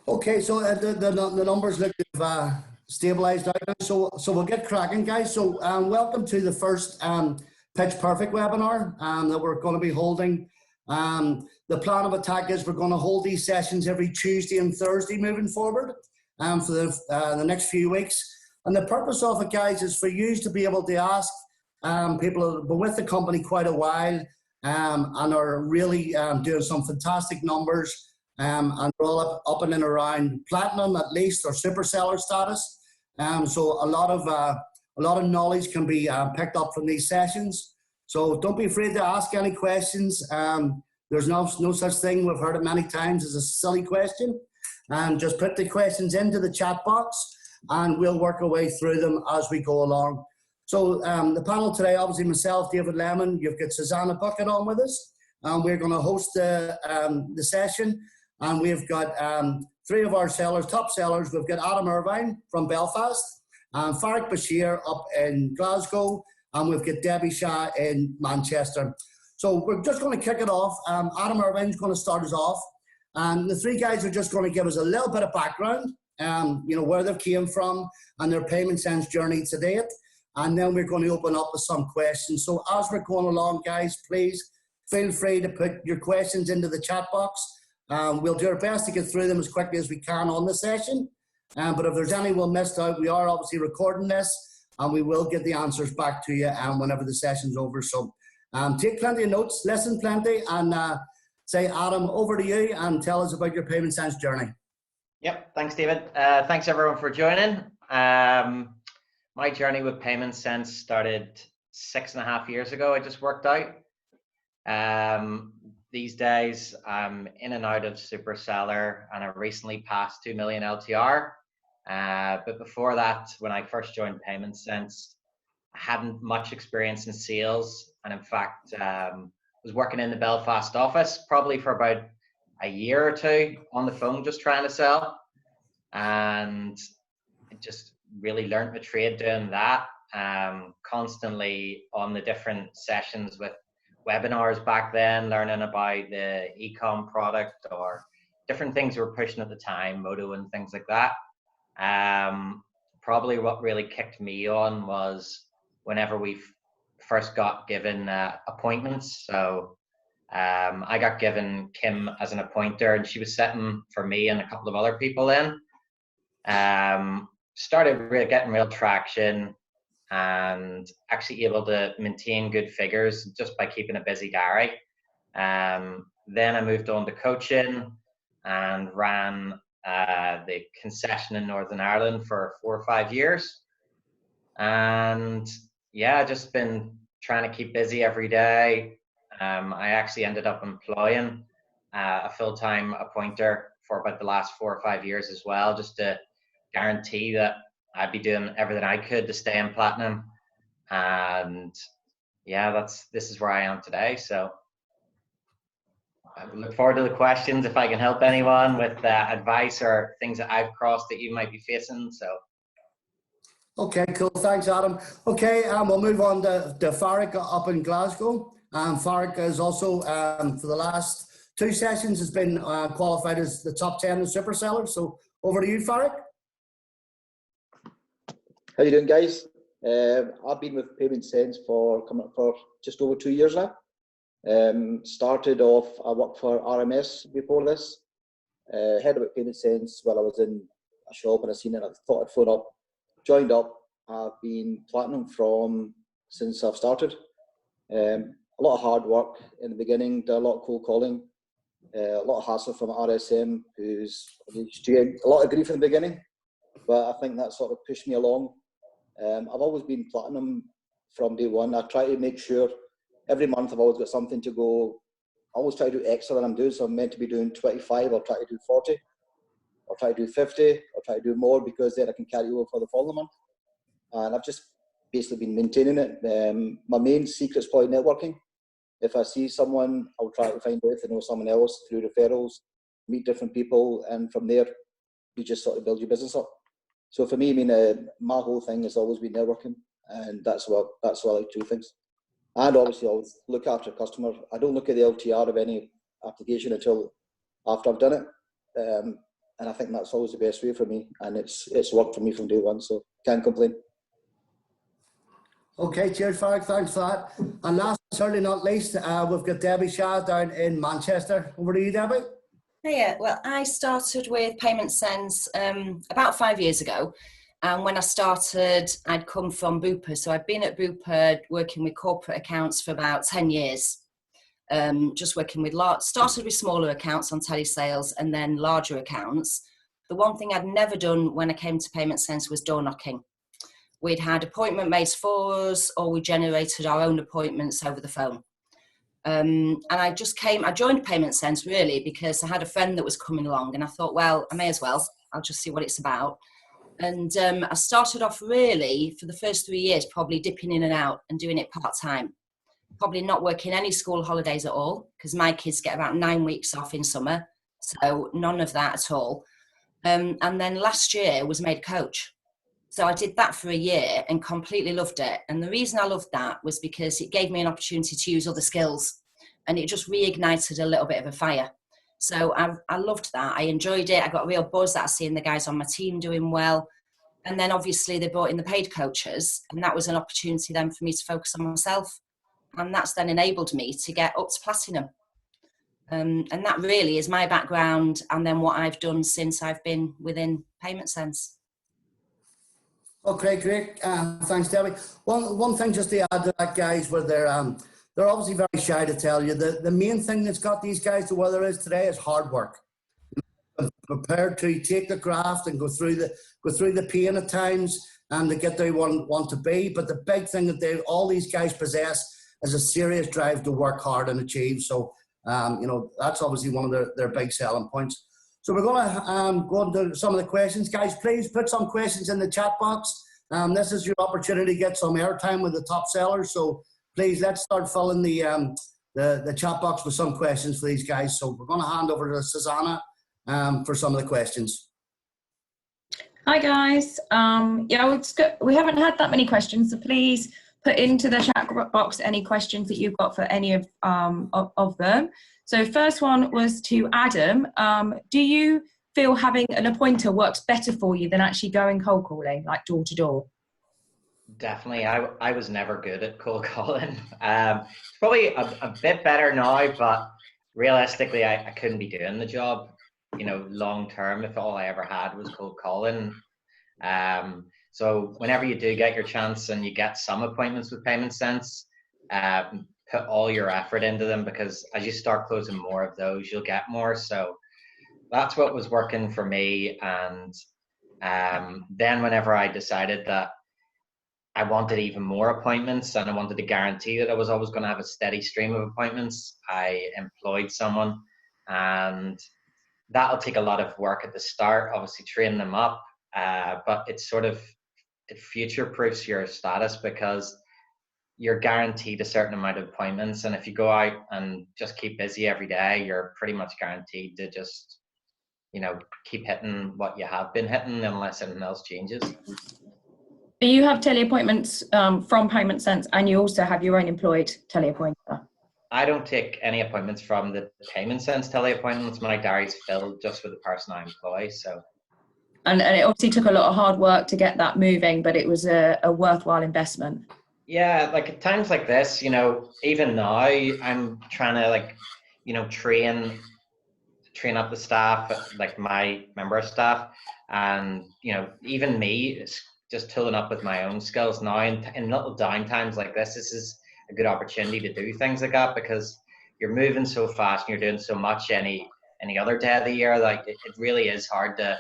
Okay, so the numbers look to have stabilized out now. So we'll get cracking, guys. So welcome to the first Pitch Perfect webinar that we're going to be holding. The plan of attack is we're going to hold these sessions every Tuesday and Thursday moving forward for the next few weeks. And the purpose of it, guys, is for you to be able to ask people who have been with the company quite a while and are really doing some fantastic numbers. And we're all up and in around platinum at least, or super seller status. So a lot of knowledge can be picked up from these sessions. So don't be afraid to ask any questions. There's no such thing, we've heard it many times, as a silly question. Just put the questions into the chat box and we'll work our way through them as we go along. So the panel today, obviously myself, David Lemon, you've got Susanna Bucket on with us. We're going to host the session. And we've got three of our sellers, top sellers. We've got Adam Irvine from Belfast, Farrokh Bashir up in Glasgow, and we've got Debbie Shah in Manchester. So we're just going to kick it off. Adam Irvine's going to start us off. And the three guys are just going to give us a little bit of background, where they came from and their payment sense journey to date. And then we're going to open up with some questions. So as we're going along, guys, please feel free to put your questions into the chat box. We'll do our best to get through them as quickly as we can on the session. But if there's anyone missed out, we are obviously recording this and we will get the answers back to you whenever the session's over. So take plenty of notes, listen plenty, and say, Adam, over to you and tell us about your payment sense journey. Yep, thanks, David. Thanks, everyone, for joining. My journey with payment sense started 6.5 years ago. I just worked out. These days, I'm in and out of super seller, and I recently passed 2 million LTR. But before that, when I first joined Payment Sense, I hadn't much experience in sales, and in fact, was working in the Belfast office probably for about a year or two on the phone, just trying to sell, and I just really learned the trade doing that. Constantly on the different sessions with webinars back then, learning about the e-com product or different things we were pushing at the time, Modo and things like that. Probably what really kicked me on was whenever we first got given appointments. So I got given Kim as an appointer, and she was sitting for me and a couple of other people in. Started getting real traction, and actually able to maintain good figures just by keeping a busy diary. Then I moved on to coaching and ran the concession in Northern Ireland for 4 or 5 years. And yeah, just been trying to keep busy every day. I actually ended up employing a full-time appointer for about the last 4 or 5 years as well, just to guarantee that I'd be doing everything I could to stay in platinum. And yeah, this is where I am today. So I look forward to the questions if I can help anyone with advice or things that I've crossed that you might be facing. So okay, cool. Thanks, Adam. Okay, we'll move on to Farrokh up in Glasgow. Farrokh is also, for the last 2 sessions, has been qualified as the top 10 in super sellers. So over to you, Farrokh. How you doing, guys? I've been with Payment Sense for just over 2 years now. Started off, I worked for RMS before this. Heard about Payment Sense while I was in a shop and I seen it. I thought I'd phone up, joined up. I've been platinum since I've started. A lot of hard work in the beginning, did a lot of cold calling, a lot of hassle from RSM, who's doing a lot of grief in the beginning, but I think that sort of pushed me along. I've always been platinum from day one. I try to make sure every month I've always got something to go. I always try to do extra than I'm doing. So I'm meant to be doing 25, I'll try to do 40, I'll try to do 50, I'll try to do more, because then I can carry over for the following month. And I've just basically been maintaining it. My main secret is probably networking. If I see someone, I'll try to find out if they know someone else through referrals, meet different people, and from there, you just sort of build your business up. So for me, I mean, my whole thing has always been networking, and that's what I like to do things. And obviously, I always look after a customer. I don't look at the LTR of any application until after I've done it. and I think that's always the best way for me, and it's worked for me from day one, so can't complain. Okay, cheers, Farag. Thanks for that. And last but certainly not least, we've got Debbie Shaw down in Manchester. Over to you, Debbie. Yeah, well, I started with Payment Sense about 5 years ago. And when I started, I'd come from Bupa. So I'd been at Bupa working with corporate accounts for about 10 years. Just working with started with smaller accounts on telesales and then larger accounts. The one thing I'd never done when I came to Payment Sense was door knocking. We'd had appointment made for us, or we generated our own appointments over the phone. And I joined Payment Sense really because I had a friend that was coming along, and I thought, well, I may as well, I'll just see what it's about. And I started off really for the first 3 years, probably dipping in and out and doing it part-time. Probably not working any school holidays at all, because my kids get about 9 weeks off in summer. So none of that at all. And then last year was made coach. So I did that for a year and completely loved it. And the reason I loved that was because it gave me an opportunity to use other skills, and it just reignited a little bit of a fire. So I loved that. I enjoyed it. I got a real buzz out of seeing the guys on my team doing well. And then obviously they brought in the paid coaches, and that was an opportunity then for me to focus on myself. And that's then enabled me to get up to platinum. And that really is my background, and then what I've done since I've been within Payment Sense. Okay, great. Thanks, Debbie. One thing just to add to that, guys, where they're obviously very shy to tell you. The main thing that's got these guys to where there is today is hard work. Prepared to take the graft and go through the pain at times and to get where they want to be. But the big thing that all these guys possess is a serious drive to work hard and achieve. So that's obviously one of their big selling points. So we're going to go into some of the questions. Guys, please put some questions in the chat box. This is your opportunity to get some airtime with the top sellers. So please, let's start filling the chat box with some questions for these guys. So we're going to hand over to Susanna for some of the questions. Hi guys. We haven't had that many questions, so please put into the chat box any questions that you've got for any of them. So first one was to Adam. Do you feel having an appointer works better for you than actually going cold calling, like door to door? Definitely. I was never good at cold calling. Probably a bit better now, but realistically, I couldn't be doing the job, long term if all I ever had was cold calling. So whenever you do get your chance and you get some appointments with Payment Sense, put all your effort into them, because as you start closing more of those, you'll get more. So that's what was working for me. And then whenever I decided that I wanted even more appointments and I wanted to guarantee that I was always going to have a steady stream of appointments, I employed someone, and that'll take a lot of work at the start, obviously training them up, but it future-proofs your status, because you're guaranteed a certain amount of appointments, and if you go out and just keep busy every day, you're pretty much guaranteed to just keep hitting what you have been hitting unless anything else changes. You have teleappointments from Payment Sense, and you also have your own employed teleappointer. I don't take any appointments from the Payment Sense teleappointments. My diary's filled just with the person I employ. So, and it obviously took a lot of hard work to get that moving, but it was a worthwhile investment. Yeah, like at times like this, even now I'm trying to train up the staff, like my member of staff, and even me just tooling up with my own skills now. And in little downtimes like this is a good opportunity to do things like that, because you're moving so fast and you're doing so much any other day of the year. Like it really is hard to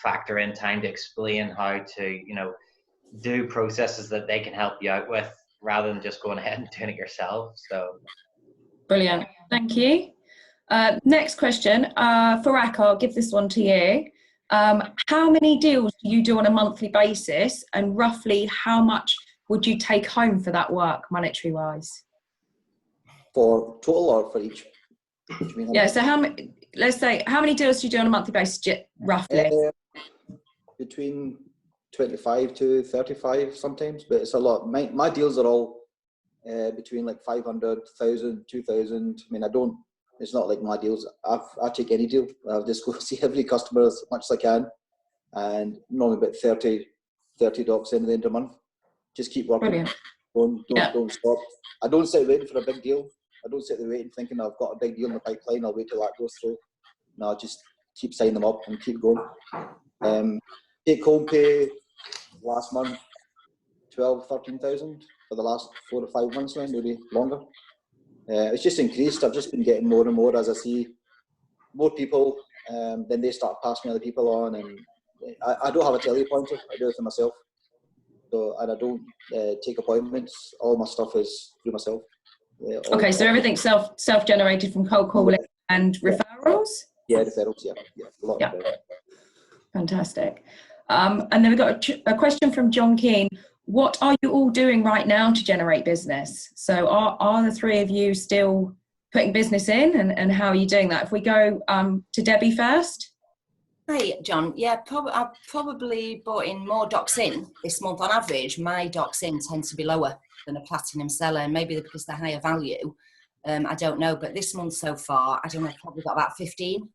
factor in time to explain how to do processes that they can help you out with, rather than just going ahead and doing it yourself. So brilliant, thank you. Next question, Farak, I'll give this one to you. How many deals do you do on a monthly basis, and roughly how much would you take home for that work, monetary wise? For total or for each? Yeah, so let's say, how many deals do you do on a monthly basis, roughly? Between 25 to 35 sometimes, but it's a lot. My deals are all between like 500, 1,000, 2,000. I mean, It's not like my deals. I take any deal. I'll just go see every customer as much as I can, and normally about 30 docs in at the end of the month. Just keep working. Brilliant. Don't stop. I don't sit waiting for a big deal. I don't sit there waiting thinking I've got a big deal in the pipeline. I'll wait till that goes through. No, I just keep signing them up and keep going. Take home pay last month, 13,000 for the last 4 to 5 months now, maybe longer. It's just increased. I've just been getting more and more as I see more people. Then they start passing other people on, and I don't have a telepointer. I do it for myself. So, and I don't take appointments. All my stuff is through myself. Okay, so everything's self-generated from cold calling and referrals? Yeah, referrals, yeah. A lot of referrals. Fantastic. And then we've got a question from John Keane. What are you all doing right now to generate business? So are the three of you still putting business in, and how are you doing that? If we go to Debbie first. Hi, John. Yeah, I've probably brought in more docs in this month. On average, my docs in tend to be lower than a platinum seller, maybe because they're higher value. I don't know, but this month so far, I don't know, I've probably got about 15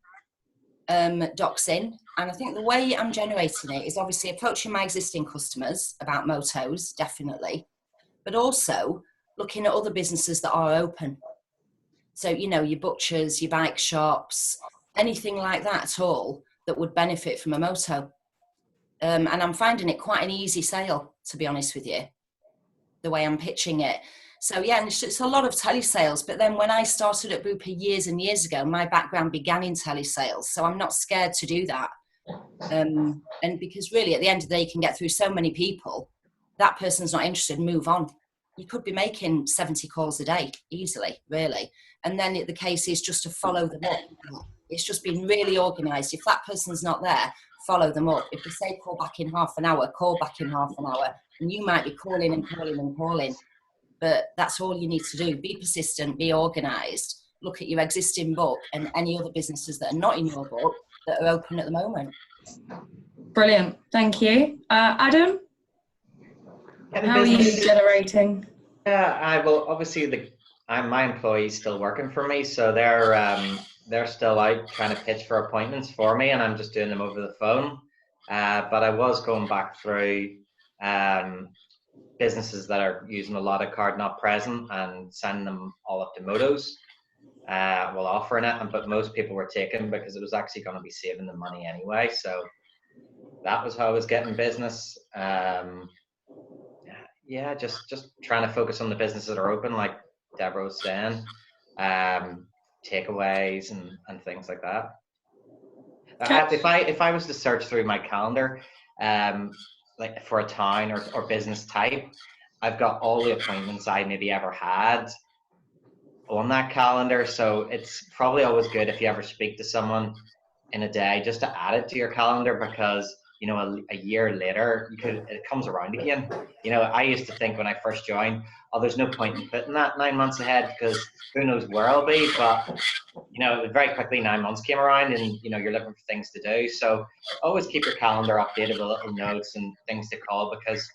docs in. And I think the way I'm generating it is obviously approaching my existing customers about motos, definitely, but also looking at other businesses that are open. So, you know, your butchers, your bike shops, anything like that at all that would benefit from a moto. And I'm finding it quite an easy sale, to be honest with you, the way I'm pitching it. So yeah, and it's a lot of telesales. But then when I started at Bupa years and years ago, my background began in telesales. So I'm not scared to do that. And because really at the end of the day, you can get through so many people, that person's not interested, move on. You could be making 70 calls a day easily, really. And then the case is just to follow them up. It's just been really organised. If that person's not there, follow them up. If they say call back in half an hour, call back in half an hour. And you might be calling and calling and calling. But that's all you need to do. Be persistent, be organised. Look at your existing book and any other businesses that are not in your book that are open at the moment. Brilliant. Thank you. Adam? How are you generating? Yeah, I will. Obviously, my employee's still working for me, so they're still out trying to pitch for appointments for me, and I'm just doing them over the phone. But I was going back through businesses that are using a lot of card not present and sending them all up to motos, while offering it. But most people were taken because it was actually going to be saving them money anyway. So that was how I was getting business. Yeah, just trying to focus on the businesses that are open, like Deborah was saying, takeaways and things like that. If I was to search through my calendar, like for a town or business type, I've got all the appointments I maybe ever had on that calendar. So it's probably always good if you ever speak to someone in a day just to add it to your calendar, because you know, a year later, it comes around again. You know, I used to think when I first joined, oh, there's no point in putting that 9 months ahead because who knows where I'll be. But, you know, very quickly 9 months came around and, you know, you're looking for things to do. So always keep your calendar updated with little notes and things to call, because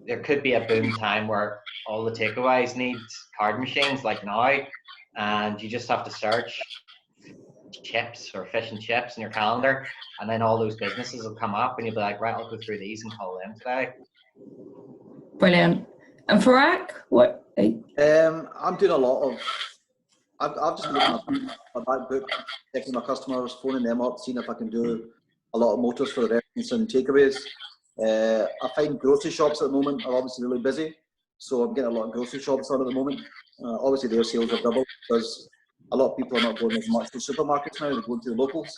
there could be a boom time where all the takeaways need card machines like now, and you just have to search chips or fish and chips in your calendar, and then all those businesses will come up and you'll be like, right, I'll go through these and call them today. Brilliant. And Farak, what? I'm doing a lot of, I've just looked at my back book, checking my customers, phoning them up, seeing if I can do a lot of motors for the restaurants and takeaways. I find grocery shops at the moment are obviously really busy, so I'm getting a lot of grocery shops on at the moment. Obviously their sales are double because a lot of people are not going as much to supermarkets now, they're going to the locals.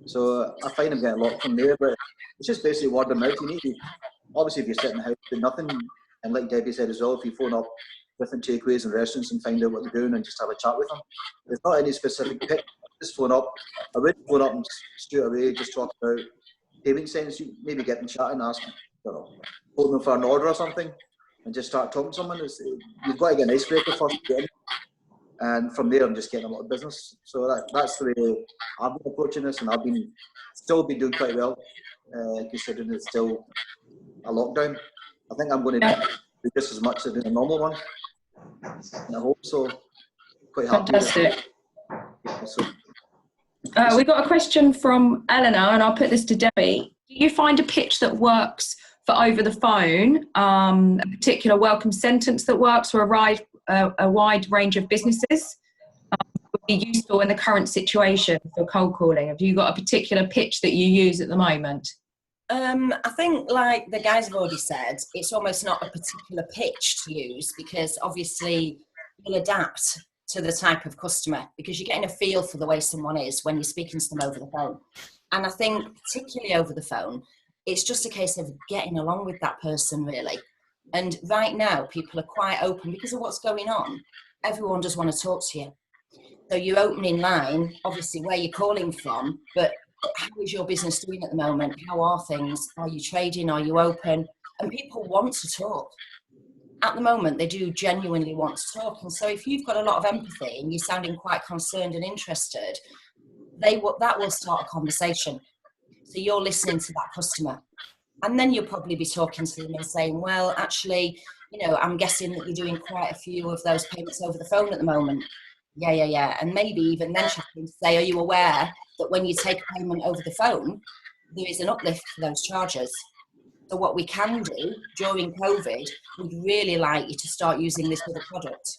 So I find I'm getting a lot from there, but it's just basically word of mouth. Obviously if you sit in the house doing nothing, and like Debbie said as well, if you phone up different takeaways and restaurants and find out what they're doing and just have a chat with them. There's not any specific pick, just phone up. I wouldn't phone up and straight away just talk about payment sense. You maybe get them chatting, ask them, hold them for an order or something, and just start talking to someone. You've got to get an icebreaker first to get in. And from there, I'm just getting a lot of business. So that's the way I've been approaching this, and I've still been doing quite well, considering it's still a lockdown. I think I'm going to do just as much as doing a normal one. And I hope so. Quite happy. Fantastic. Awesome. We got a question from Eleanor, and I'll put this to Debbie. Do you find a pitch that works for over the phone, a particular welcome sentence that works for a wide range of businesses, would be useful in the current situation for cold calling? Have you got a particular pitch that you use at the moment? I think, like the guys have already said, it's almost not a particular pitch to use, because obviously you'll adapt to the type of customer, because you're getting a feel for the way someone is when you're speaking to them over the phone. And I think particularly over the phone, it's just a case of getting along with that person, really. And right now, people are quite open because of what's going on. Everyone does want to talk to you. So your opening line, obviously where you're calling from, but how is your business doing at the moment? How are things? Are you trading? Are you open? And people want to talk. At the moment, they do genuinely want to talk. And so if you've got a lot of empathy and you're sounding quite concerned and interested, that will start a conversation. So you're listening to that customer. And then you'll probably be talking to them and saying, well, actually, I'm guessing that you're doing quite a few of those payments over the phone at the moment. Yeah. And maybe even then she can say, are you aware that when you take a payment over the phone, there is an uplift for those charges? So what we can do during COVID, we'd really like you to start using this other product.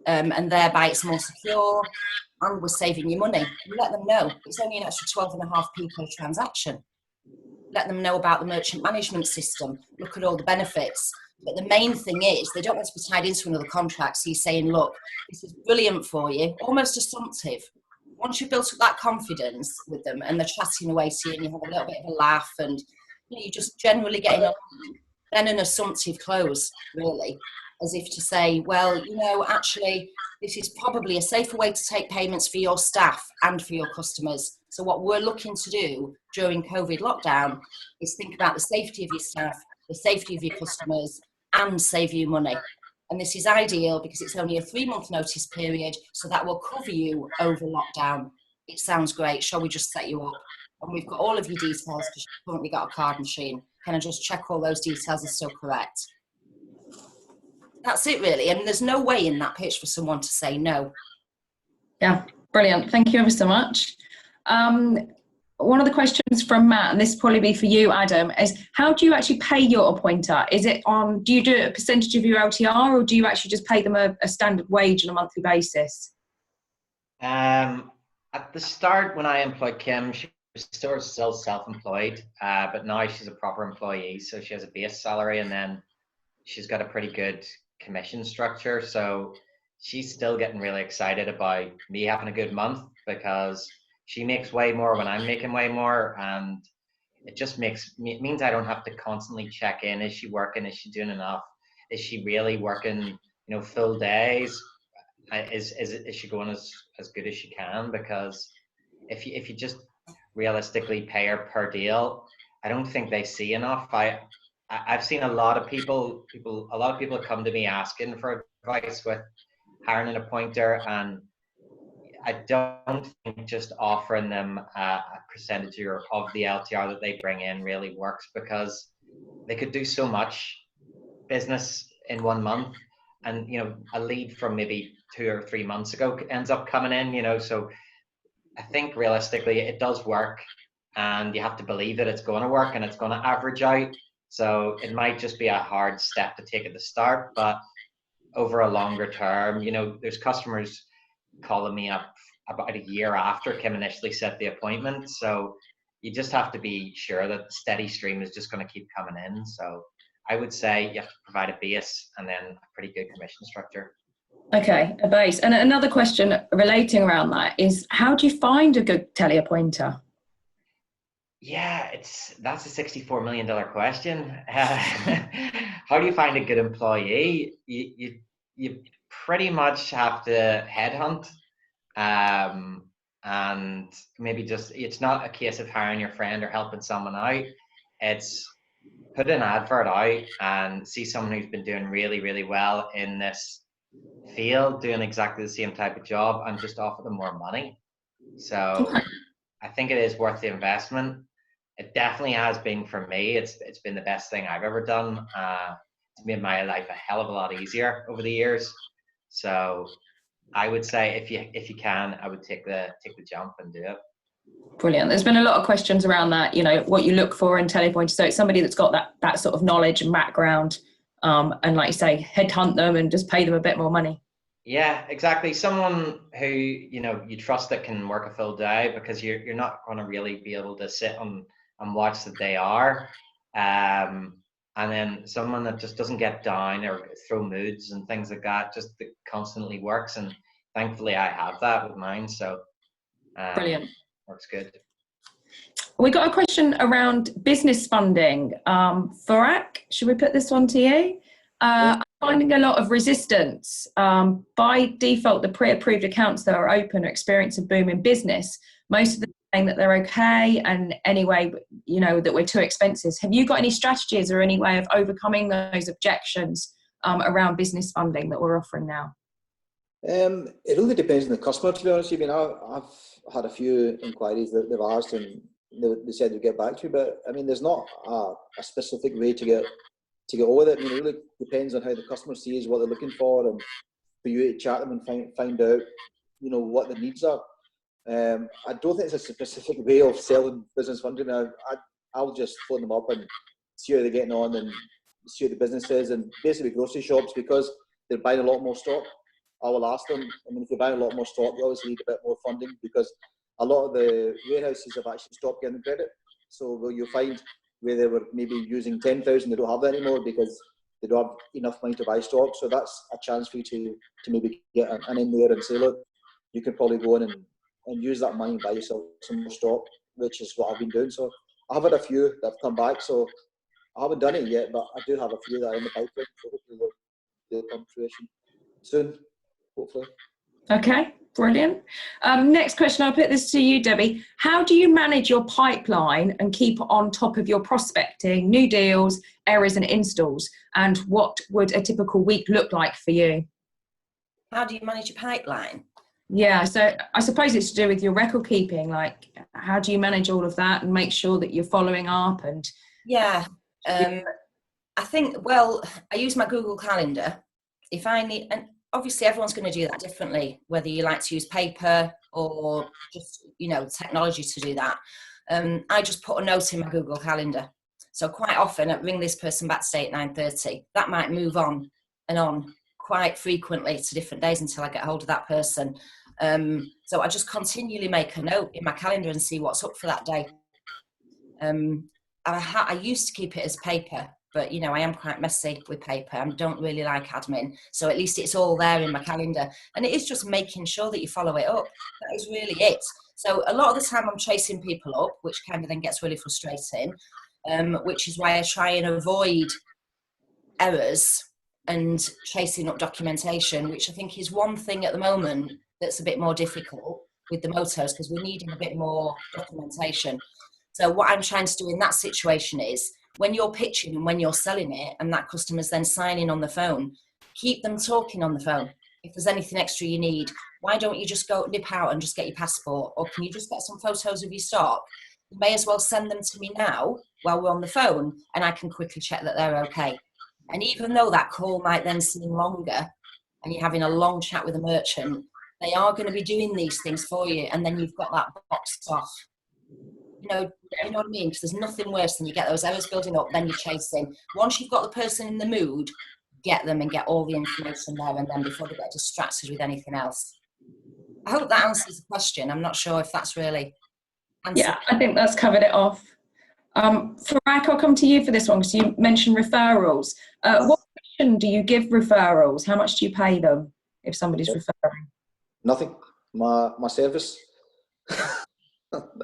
And thereby it's more secure and we're saving you money. You let them know it's only an extra 12.5p per transaction. Let them know about the merchant management system. Look at all the benefits. But the main thing is they don't want to be tied into another contract. So you're saying, look, this is brilliant for you, almost assumptive. Once you've built up that confidence with them and they're chatting away to you and you have a little bit of a laugh and you're just generally getting on, then an assumptive close, really, as if to say, well, actually, this is probably a safer way to take payments for your staff and for your customers. So what we're looking to do during COVID lockdown is think about the safety of your staff, the safety of your customers, and save you money. And this is ideal because it's only a 3-month notice period, so that will cover you over lockdown. It sounds great. Shall we just set you up? And we've got all of your details because you've currently got a card machine. Can I just check all those details are still correct? That's it, really. And there's no way in that pitch for someone to say no. Yeah, brilliant. Thank you ever so much. One of the questions from Matt, and this will probably be for you, Adam, is how do you actually pay your appointer? Do you do a percentage of your LTR, or do you actually just pay them a standard wage on a monthly basis? At the start, when I employed Kim, she was still self-employed, but now she's a proper employee. So she has a base salary, and then she's got a pretty good commission structure. So she's still getting really excited about me having a good month because she makes way more when I'm making way more, and it just means I don't have to constantly check in. Is she working? Is she doing enough? Is she really working, full days? Is she going as good as she can? Because if you just realistically pay her per deal, I don't think they see enough. I've seen a lot of people come to me asking for advice with hiring an appointer, and I don't think just offering them a percentage of the LTR that they bring in really works, because they could do so much business in 1 month, and a lead from maybe 2 or 3 months ago ends up coming in. So I think realistically it does work, and you have to believe that it's going to work and it's going to average out. So it might just be a hard step to take at the start, but over a longer term, there's customers calling me up about a year after Kim initially set the appointment. So you just have to be sure that the steady stream is just going to keep coming in. So I would say you have to provide a base and then a pretty good commission structure. Okay, a base. And another question relating around that is, how do you find a good teleappointer? Yeah, that's a $64 million question. How do you find a good employee? You pretty much have to headhunt, and maybe it's not a case of hiring your friend or helping someone out. It's put an advert out and see someone who's been doing really, really well in this field, doing exactly the same type of job, and just offer them more money. So I think it is worth the investment. It definitely has been for me. It's been the best thing I've ever done. It's made my life a hell of a lot easier over the years. So I would say if you can, I would take the jump and do it. Brilliant. There's been a lot of questions around that, you know, what you look for in telepointers. So it's somebody that's got that sort of knowledge and background, and like you say, headhunt them and just pay them a bit more money. Yeah, exactly. Someone who, you know, you trust that can work a full day, because you're not going to really be able to sit and watch that they are. And then someone that just doesn't get down or throw moods and things like that, just that constantly works. And thankfully I have that with mine. So Brilliant. Works good. We got a question around business funding. Farak, should we put this one to you? I'm finding a lot of resistance. By default, the pre-approved accounts that are open are experiencing a boom in business. Most of them are saying that they're okay, and anyway, you know, that we're too expensive. Have you got any strategies or any way of overcoming those objections around business funding that we're offering now? It really depends on the customer, to be honest. I mean, I've had a few inquiries that they've asked, and they said they'd get back to you, but I mean, there's not a specific way to get on with it. I mean, it really depends on how the customer sees what they're looking for, and for you to chat them and find out, you know, what their needs are. I don't think it's a specific way of selling business funding. I'll just phone them up and see how they're getting on and see what the business is, and basically grocery shops, because they're buying a lot more stock. I will ask them, I mean, if you're buying a lot more stock, you obviously need a bit more funding, because a lot of the warehouses have actually stopped getting credit. So you'll find where they were maybe using 10,000, they don't have that anymore because they don't have enough money to buy stock. So that's a chance for you to maybe get an in there and say, look, you can probably go in and use that money and buy yourself some more stock, which is what I've been doing. So I've had a few that have come back. So I haven't done it yet, but I do have a few that are in the pipeline. So hopefully they'll come to fruition soon, hopefully. Okay, brilliant. Next question, I'll put this to you, Debbie. How do you manage your pipeline and keep on top of your prospecting, new deals, errors and installs? And what would a typical week look like for you? How do you manage your pipeline? Yeah, so I suppose it's to do with your record keeping. Like, how do you manage all of that and make sure that you're following up? And yeah, I think, well, I use my Google Calendar. If I need, and obviously everyone's going to do that differently, whether you like to use paper or just, you know, technology to do that. I just put a note in my Google Calendar. So quite often I ring this person back today at 9:30. That might move on and on quite frequently to different days until I get hold of that person. So I just continually make a note in my calendar and see what's up for that day. I used to keep it as paper, but, you know, I am quite messy with paper. I don't really like admin. So at least it's all there in my calendar. And it is just making sure that you follow it up. That is really it. So a lot of the time I'm chasing people up, which kind of then gets really frustrating, which is why I try and avoid errors and chasing up documentation, which I think is one thing at the moment that's a bit more difficult with the motos, because we're needing a bit more documentation. So what I'm trying to do in that situation is, when you're pitching and when you're selling it and that customer's then signing on the phone, keep them talking on the phone. If there's anything extra you need, why don't you just go nip out and just get your passport? Or can you just get some photos of your stock? You may as well send them to me now while we're on the phone, and I can quickly check that they're okay. And even though that call might then seem longer and you're having a long chat with a merchant, they are going to be doing these things for you, and then you've got that boxed off. You know what I mean? Because there's nothing worse than you get those errors building up, then you're chasing. Once you've got the person in the mood, get them and get all the information there, and then before they get distracted with anything else. I hope that answers the question. I'm not sure if that's really answered. Yeah, I think that's covered it off. Farak, I'll come to you for this one, because you mentioned referrals. What commission do you give referrals? How much do you pay them if somebody's referring? Nothing. My service.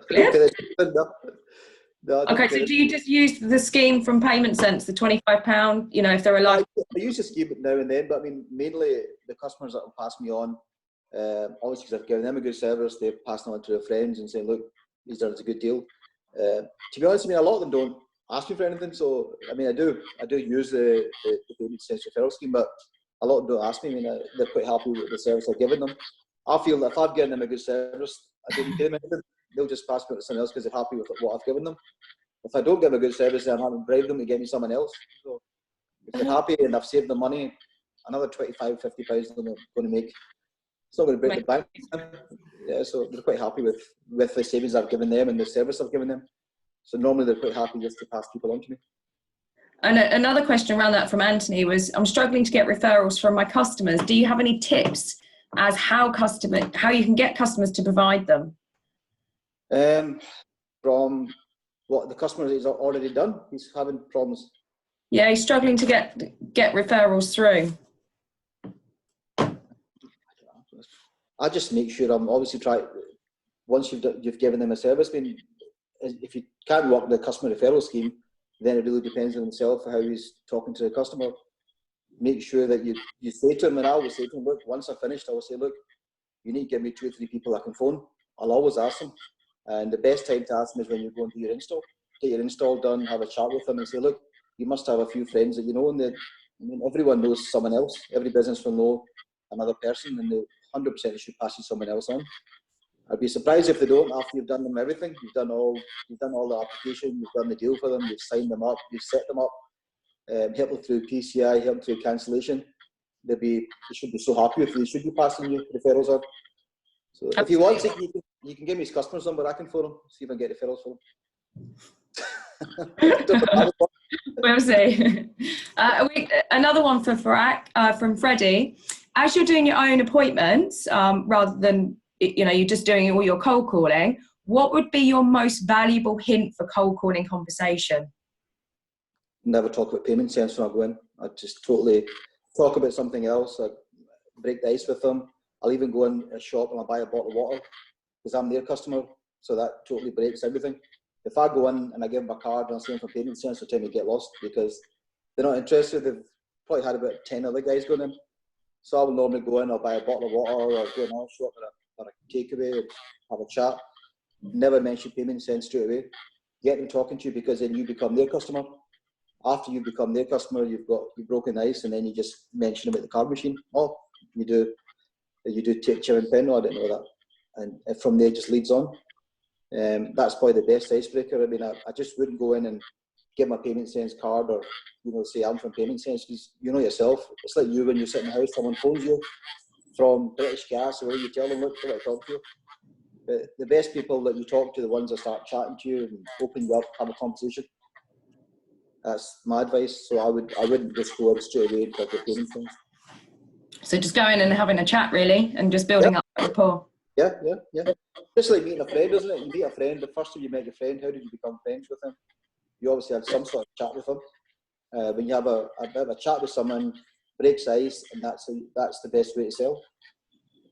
Yeah. No, Okay, so do you just use the scheme from Payment Sense, the £25, you know, if they're alive? I use the scheme now and then, but I mean, mainly the customers that will pass me on, obviously because I've given them a good service, they're passing on to their friends and saying, look, he's done us a good deal. To be honest, I mean, a lot of them don't ask me for anything, so I mean, I do use the Payment Sense referral scheme, but a lot of them don't ask me. I mean, they're quite happy with the service I've given them. I feel that if I've given them a good service, I don't give them anything. They'll just pass me to someone else because they're happy with what I've given them. If I don't give them a good service, then I'm having to bribe them to get me someone else. So if they're happy and I've saved them money, another 25, 50 pounds they're going to make. It's not going to break the bank. Yeah, so they're quite happy with the savings I've given them and the service I've given them. So normally they're quite happy just to pass people on to me. And another question around that from Anthony was, I'm struggling to get referrals from my customers. Do you have any tips as how you can get customers to provide them? From what the customer has already done, he's having problems. Yeah, he's struggling to get referrals through. I just make sure I'm obviously once you've given them a service. I mean, if you can't work the customer referral scheme, then it really depends on himself how he's talking to the customer. Make sure that you say to him, and I always say to him, look, once I've finished, I will say, look, you need to give me 2 or 3 people I can phone. I'll always ask them. And the best time to ask them is when you go and do your install. Get your install done, have a chat with them and say, look, you must have a few friends that you know. And everyone knows someone else. Every business will know another person, and they 100% should pass you someone else on. I'd be surprised if they don't after you've done them everything. You've done all the application, you've done the deal for them, you've signed them up, you've set them up, help them through PCI, help them through cancellation. They should be so happy with you. They should be passing you referrals on. So if you want, you can give me his customer's number. I can phone him, see if I can get referrals for him. We'll see. Another one from Freddie. As you're doing your own appointments, rather than you're just doing all your cold calling, what would be your most valuable hint for cold calling conversation? Never talk about payment sense when I go in. I just totally talk about something else. I break the ice with them. I'll even go in a shop and I'll buy a bottle of water because I'm their customer. So that totally breaks everything. If I go in and I give them a card and I say them for payment sense, they'll tell me to get lost because they're not interested. They've probably had about 10 other guys going in. So I will normally go in, I'll buy a bottle of water, or I'll go in our shop or a takeaway and have a chat. Never mention payment sense straight away. Get them talking to you because then you become their customer. After you become their customer, you've broken the ice, and then you just mention about the card machine. Oh, you do take chip and pen. No, I didn't know that. And from there, it just leads on. That's probably the best icebreaker. I mean, I just wouldn't go in and get my payment sense card or say I'm from payment sense, because you know yourself. It's like you when you sit in the house, someone phones you from British Gas, or you tell them, look, I talk to you. But the best people that you talk to, the ones that start chatting to you and open you up, have a conversation. That's my advice. So I wouldn't just go straight away and talk about payment sense. So just going and having a chat really, and just building up rapport. Yeah. Just like meeting a friend, isn't it? You meet a friend, the first time you met your friend, how did you become friends with them? You obviously had some sort of chat with them. When you have a bit of a chat with someone, breaks ice, and that's the best way to sell.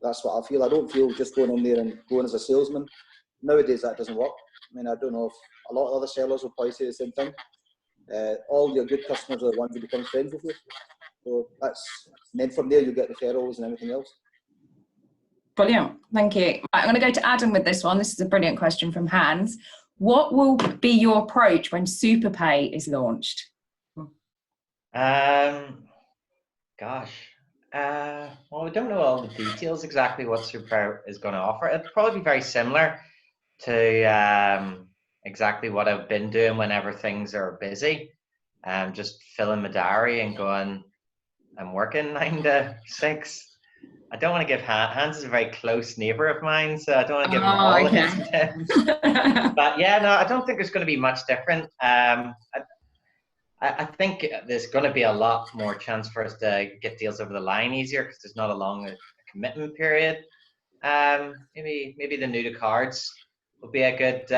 That's what I feel. I don't feel just going in there and going as a salesman. Nowadays that doesn't work. I mean, I don't know if a lot of other sellers will probably say the same thing. All your good customers are the ones who become friends with you. So and then from there you get referrals and everything else. Brilliant, thank you. Right, I'm going to go to Adam with this one. This is a brilliant question from Hans. What will be your approach when SuperPay is launched? Well, we don't know all the details exactly what SuperPay is going to offer. It'll probably be very similar to exactly what I've been doing whenever things are busy. Just filling my diary and going, I'm working 9 to 6. I don't want to give Hans is a very close neighbor of mine, so I don't want to give him all of his tips. But yeah, no, I don't think there's going to be much different. I think there's going to be a lot more chance for us to get deals over the line easier because there's not a long commitment period. Maybe the new to cards will be a good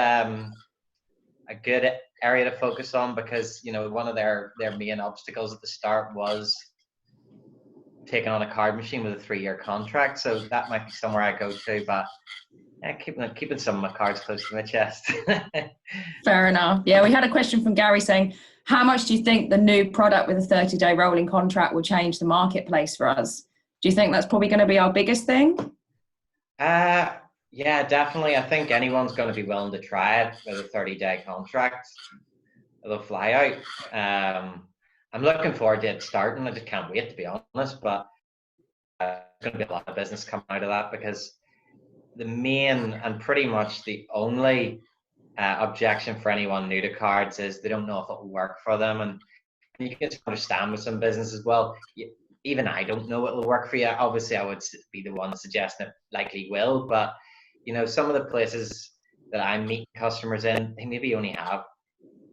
area to focus on because one of their main obstacles at the start was taking on a card machine with a 3-year contract, so that might be somewhere I go to, but yeah, keeping some of my cards close to my chest. Fair enough. Yeah, we had a question from Gary saying, how much do you think the new product with a 30-day rolling contract will change the marketplace for us? Do you think that's probably going to be our biggest thing? Yeah, definitely. I think anyone's going to be willing to try it with a 30-day contract. It'll fly out. I'm looking forward to it starting. I just can't wait, to be honest, but there's going to be a lot of business coming out of that because the main and pretty much the only objection for anyone new to cards is they don't know if it will work for them. And you can understand with some business as well. even I don't know it'll work for you. Obviously, I would be the one suggesting it likely will, but you know, some of the places that I'm meeting customers in, they maybe only have,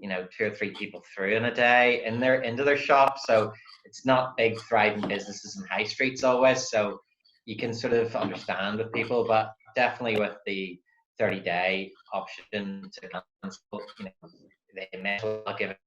you know, 2 or 3 people through in a day into their shop. So it's not big thriving businesses in high streets always. So you can sort of understand with people, but definitely with the 30-day option to cancel, you know, they may as well give it.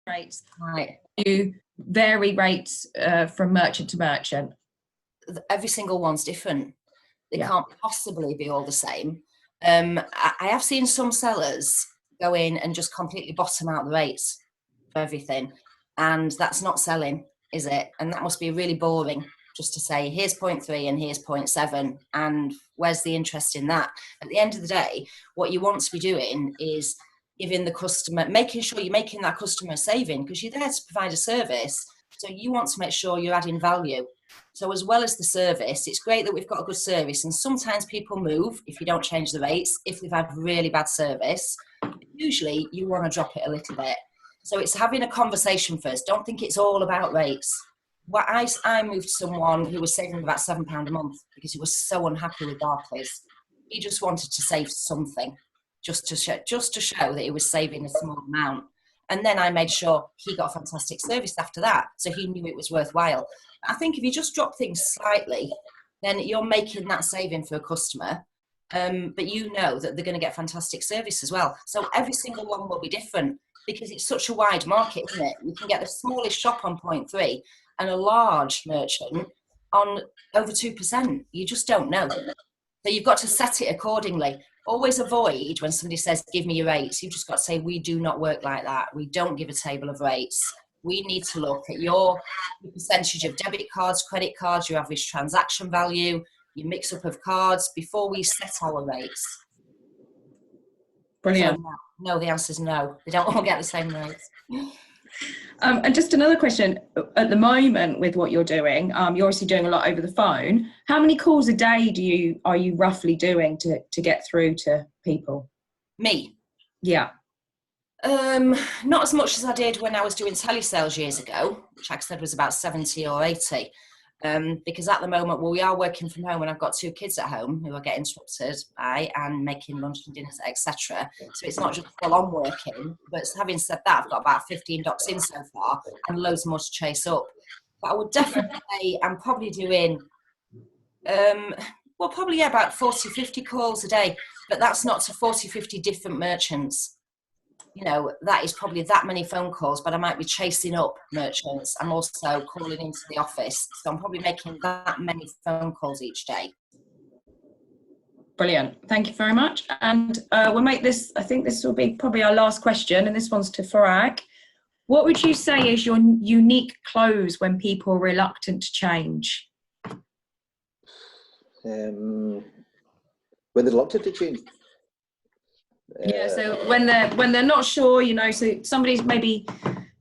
Rates. Right. You vary rates from merchant to merchant. Every single one's different. They Yeah. can't possibly be all the same. I have seen some sellers go in and just completely bottom out the rates for everything, and that's not selling, is it? And that must be really boring, just to say, here's 0.3 and here's 0.7, and where's the interest in that? At the end of the day, what you want to be doing is giving the customer, making sure you're making that customer a saving, because you're there to provide a service. So you want to make sure you're adding value. So as well as the service, it's great that we've got a good service, and sometimes people move if you don't change the rates, if they've had really bad service. Usually you want to drop it a little bit. So it's having a conversation first. Don't think it's all about rates. Well, I moved someone who was saving about £7 a month because he was so unhappy with Barclays. He just wanted to save something, just to show that he was saving a small amount. And then I made sure he got fantastic service after that, so he knew it was worthwhile. I think if you just drop things slightly, then you're making that saving for a customer, but you know that they're going to get fantastic service as well. So every single one will be different because it's such a wide market, isn't it? You can get the smallest shop on 0.3 and a large merchant on over 2%. You just don't know. So you've got to set it accordingly. Always avoid when somebody says, give me your rates. You've just got to say, we do not work like that. We don't give a table of rates. We need to look at your percentage of debit cards, credit cards, your average transaction value, your mix up of cards before we set our rates. Brilliant. So no, the answer is no. They don't all get the same rates. And just another question, at the moment with what you're doing, you're obviously doing a lot over the phone. How many calls a day are you roughly doing to get through to people? Me? Yeah. Not as much as I did when I was doing telesales years ago, which like I said was about 70 or 80. Because at the moment, well, we are working from home and I've got 2 kids at home who are getting interrupted by and making lunch and dinners, etc. So it's not just full on working, but having said that, I've got about 15 docs in so far and loads more to chase up. But I would definitely say I'm probably doing, about 40, 50 calls a day, but that's not to 40, 50 different merchants. You know, that is probably that many phone calls, but I might be chasing up merchants. I'm also calling into the office. So I'm probably making that many phone calls each day. Brilliant. Thank you very much. And we'll make this, I think this will be probably our last question, and this one's to Farag. What would you say is your unique close when people are reluctant to change? When they're reluctant to change. Yeah, so when they're not sure, you know, so somebody's maybe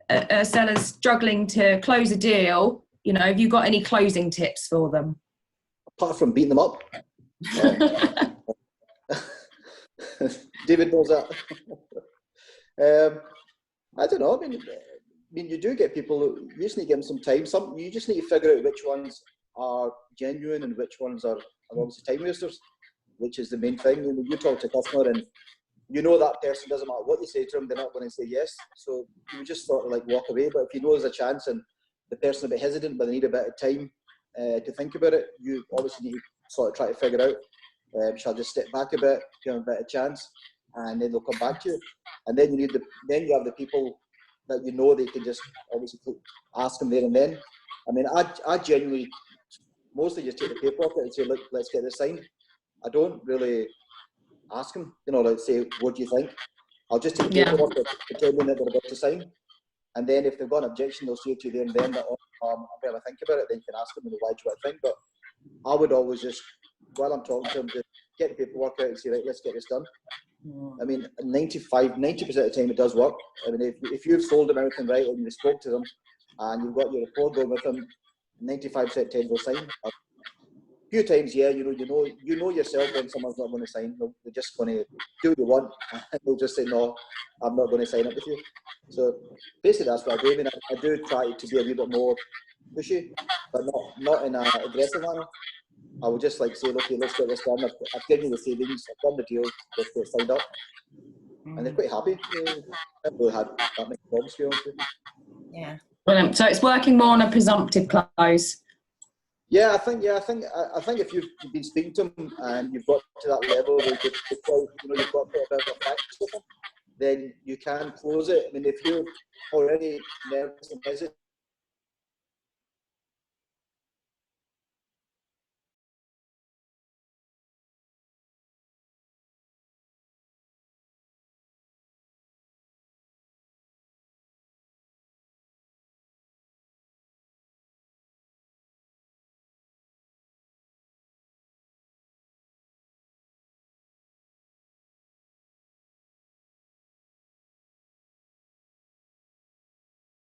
a seller's struggling to close a deal, you know, have you got any closing tips for them? Apart from beating them up. David knows that. I don't know. I mean, you do get people who, you just need to give them some time. You just need to figure out which ones are genuine and which ones are obviously time wasters, which is the main thing. You know, you talk to a customer and you know that person, doesn't matter what you say to them, they're not going to say yes. So you just sort of like walk away. But if you know there's a chance and the person a bit hesitant, but they need a bit of time to think about it, you obviously need to sort of try to figure out, shall I just step back a bit, give them a bit of chance, and then they'll come back to you. And then you have the people that you know they can just obviously ask them there and then. I mean, I genuinely mostly just take the paper off it and say, look, let's get this signed. I don't really ask them, you know, like say, what do you think? I'll just take the paper off it, pretending that they're about to sign. And then if they've got an objection, they'll say to you there and then that, I better think about it, then you can ask them, why do you think? But I would always just while I'm talking to them, just get the paperwork out and say, right, let's get this done. I mean, 90% of the time it does work. I mean, if you've sold them everything right and you spoke to them and you've got your report going with them, 95% of the time they'll sign. A few times, yeah, you know yourself when someone's not going to sign. They're just going to do what you want, and they'll just say, no, I'm not going to sign up with you. So basically, that's what I do. I mean, I do try to be a wee bit more pushy, but not in an aggressive manner. I would just like say, okay, let's get this done. I've given you the savings, I've done the deal, let's get signed up. And they're quite happy. I've really had that many problems, to be honest with you. Yeah. Brilliant. So it's working more on a presumptive close. Yeah, I think if you've been speaking to them and you've got to that level where you've got a bit of a practice with them, then you can close it. I mean, if you're already nervous and hesitant,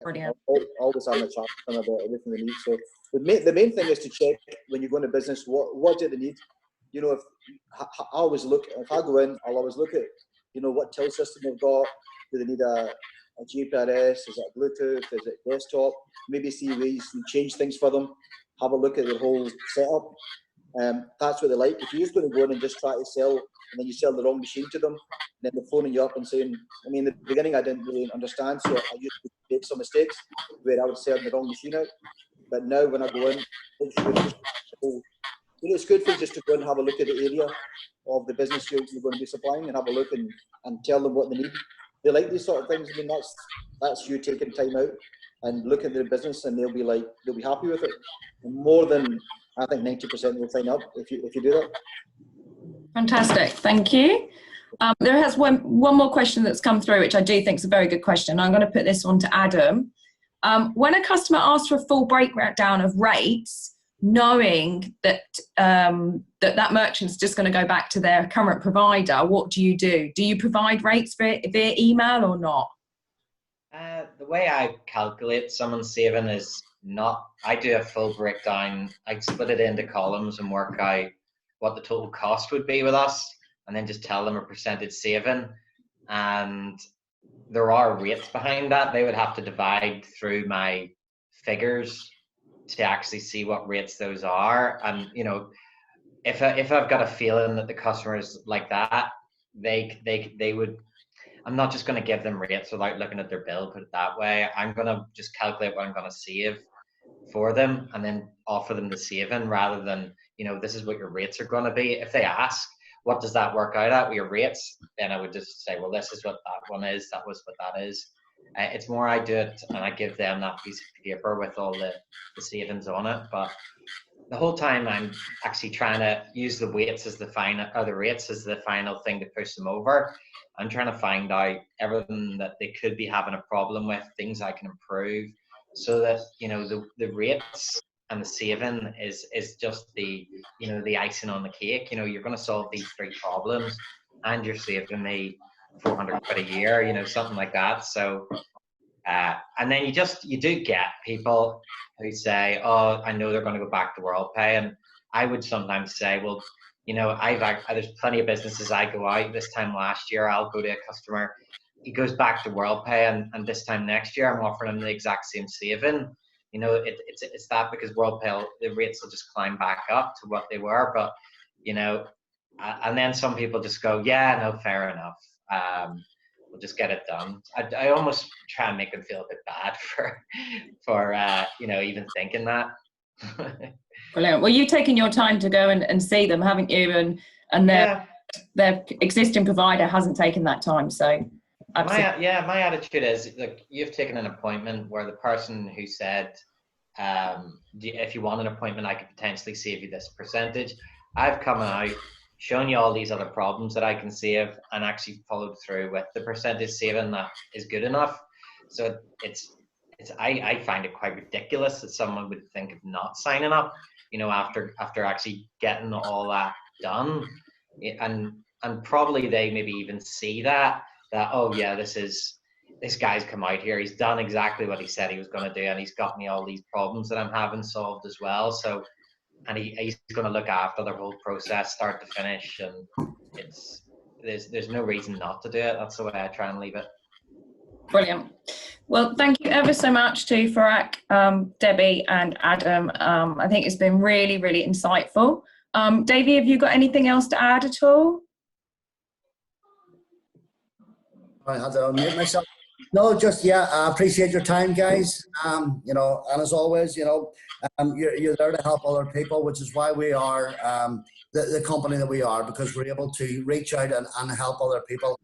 Brilliant. always having a chat with them about everything they need. So the main thing is to check when you go into business, what do they need? You know, I always look, if I go in, I'll always look at, what till system they've got. Do they need a GPRS? Is it Bluetooth? Is it desktop? Maybe see ways you change things for them. Have a look at their whole setup. That's what they like. If you're just going to go in and just try to sell, and then you sell the wrong machine to them, and then they're phoning you up and saying, I mean, in the beginning I didn't really understand, so I used to make some mistakes where I would sell the wrong machine out. But now when I go in, it's good for you just to go and have a look at the area of the business you're going to be supplying and have a look and tell them what they need. They like these sort of things. I mean, that's you taking time out and look at their business, and they'll be happy with it. And more than, I think 90% will sign up if you do that. Fantastic, thank you. There has one more question that's come through, which I do think is a very good question. I'm going to put this on to Adam. When a customer asks for a full breakdown of rates, knowing that that merchant's just going to go back to their current provider, what do you do? Do you provide rates via email or not? The way I calculate someone's saving is not, I do a full breakdown. I split it into columns and work out what the total cost would be with us, and then just tell them a percentage saving. And there are rates behind that. They would have to divide through my figures to actually see what rates those are. And if I've got a feeling that the customers like that, they would, I'm not just going to give them rates without looking at their bill, put it that way. I'm going to just calculate what I'm going to save for them and then offer them the saving, rather than, this is what your rates are going to be. If they ask, what does that work out at with your rates? Then I would just say, well, this is what that one is. That was what that is. It's more I do it and I give them that piece of paper with all the savings on it. But the whole time I'm actually trying to use the weights as the final, or the rates as the final thing to push them over. I'm trying to find out everything that they could be having a problem with, things I can improve, so that the rates and the saving is just the the icing on the cake. You're going to solve these 3 problems, and you're saving me 400 quid a year, something like that. So, and then you do get people who say, oh, I know they're going to go back to WorldPay. And I would sometimes say, well, there's plenty of businesses I go out. This time last year, I'll go to a customer, he goes back to WorldPay, and this time next year, I'm offering him the exact same saving. It's that because WorldPay, the rates will just climb back up to what they were. But, and then some people just go, yeah, no, fair enough. We'll just get it done. I almost try and make them feel a bit bad for even thinking that. Brilliant. Well, you've taken your time to go and see them, haven't you? And their existing provider hasn't taken that time. So absolutely. My attitude is, look, you've taken an appointment where the person who said, if you want an appointment, I could potentially save you this percentage. I've come out, shown you all these other problems that I can save, and actually followed through with the percentage saving that is good enough. So I find it quite ridiculous that someone would think of not signing up. you know, after actually getting all that done, and probably they maybe even see that oh yeah, this guy's come out here, he's done exactly what he said he was going to do, and he's got me all these problems that I'm having solved as well. So, and he's going to look after the whole process, start to finish, and there's no reason not to do it. That's the way I try and leave it. Brilliant. Well, thank you ever so much to Farak, Debbie and Adam. I think it's been really, really insightful. Davey, have you got anything else to add at all? I had to unmute myself. No, just, yeah, I appreciate your time, guys. You know, and as always, you know, you're there to help other people, which is why we are the company that we are, because we're able to reach out and help other people.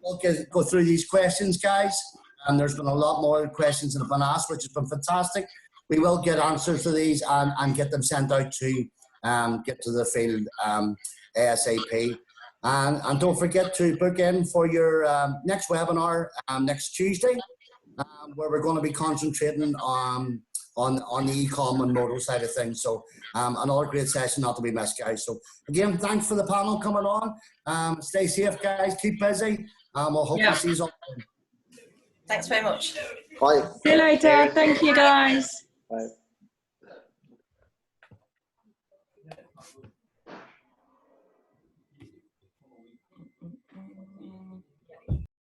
We'll go through these questions, guys, and there's been a lot more questions that have been asked, which has been fantastic. We will get answers to these and get them sent out to get to the field ASAP. And don't forget to book in for your next webinar next Tuesday, where we're going to be concentrating on the e-com and motor side of things. So another great session not to be missed, guys. So again, thanks for the panel coming on. Stay safe, guys. Keep busy. We'll hope to see you all. Thanks very much. Bye. See you later. Thank you, guys. Bye.